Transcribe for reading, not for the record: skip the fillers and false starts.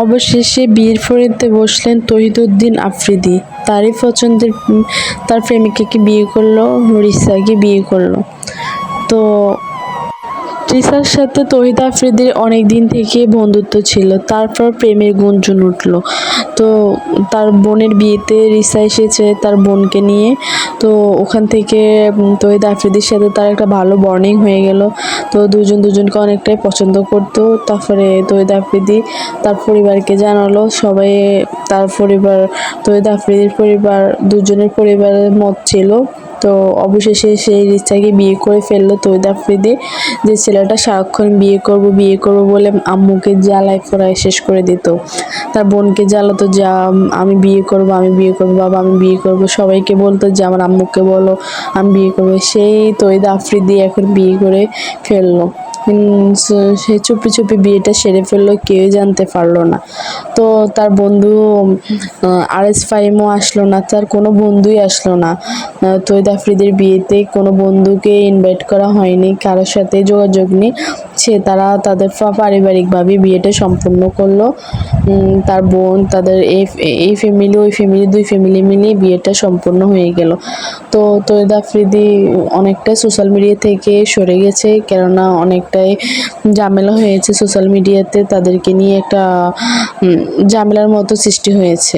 অবশেষে বিয়ের ফড়িংতে বসলেন তহিদুদ্দিন আফ্রিদি। তারই পছন্দের তার প্রেমিকাকে বিয়ে করলো, রিসাকে বিয়ে করলো। তো রিসার সাথে তহিদ আফ্রিদির অনেক দিন থেকে বন্ধুত্ব ছিল, তারপর প্রেমের গুঞ্জন উঠল। তো তার বোনের বিয়েতে রিসা এসেছে তার বোনকে নিয়ে। তো ওখান থেকে তহিদ আফ্রিদির সাথে তার একটা ভালো বন্ডিং হয়ে গেল। তো দুজনকে অনেকটাই পছন্দ করতো। তারপরে তহিদ আফ্রিদি তার পরিবারকে জানালো, সবাই তার পরিবার, তহিদ আফ্রিদির পরিবার, দুজনের পরিবারের মত ছিল। তো অবশেষে সেই রিসাকে বিয়ে করে ফেললো তহিদ আফ্রিদি। যে ছেলেটা সারাক্ষণ বিয়ে করব বলে আম্মুকে জ্বালায় পোড়ায় শেষ করে দিত, তার বোনকে জ্বালাতো যে আমি বিয়ে করব বাবা আমি বিয়ে করব, সবাইকে বলতো যে আমার আম্মুকে বলো আমি বিয়ে করব। সেই তহিদ আফ্রিদি এখন বিয়ে করে ফেললো। সে চুপি বিয়েটা সেরে ফেললো, কেউই জানতে পারলো না। তো তার বন্ধু আরএস ফাহিমও আসলো না, তার কোনো বন্ধুই আসলো না। তহিদ আফ্রিদির বিয়েতে কোনো বন্ধুকে ইনভাইট করা হয়নি, কারোর সাথে যোগাযোগ নেই। তাদের পারিবারিকভাবে বিয়েটা সম্পূর্ণ করলো। তার বোন, তাদের এই ফ্যামিলি ওই ফ্যামিলি, দুই ফ্যামিলি মিলিয়ে বিয়েটা সম্পূর্ণ হয়ে গেল। তো তহিদ আফ্রিদি অনেকটাই সোশ্যাল মিডিয়া থেকে সরে গেছে, কেননা অনেকটাই ঝামেলা হয়েছে সোশ্যাল মিডিয়াতে, তাদেরকে নিয়ে একটা ঝামেলার মতো সৃষ্টি হয়েছে।